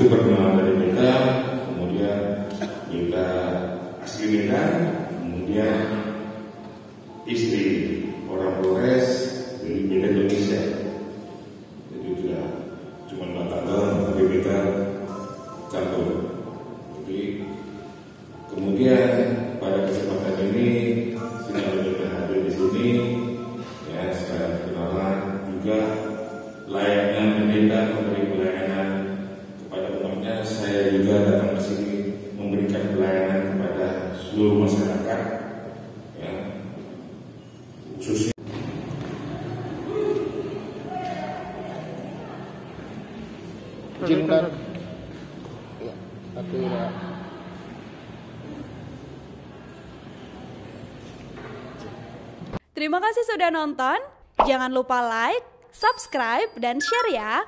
Itu perkenalan dari kita, kemudian kita asli Medan, kemudian istri orang Flores dari Medan Indonesia. Jadi sudah cuma 4 tahun tapi kita campur. Jadi kemudian pada kesempatan ini kita sudah hadir di sini ya, sekarang perkenalan juga layaknya pendeta memberi pelayanan kepada umatnya. Saya juga datang ke sini memberikan pelayanan kepada seluruh masyarakat ya, khususnya izinkan ya, tapi ya. Terima kasih sudah nonton. Jangan lupa like, subscribe, dan share ya.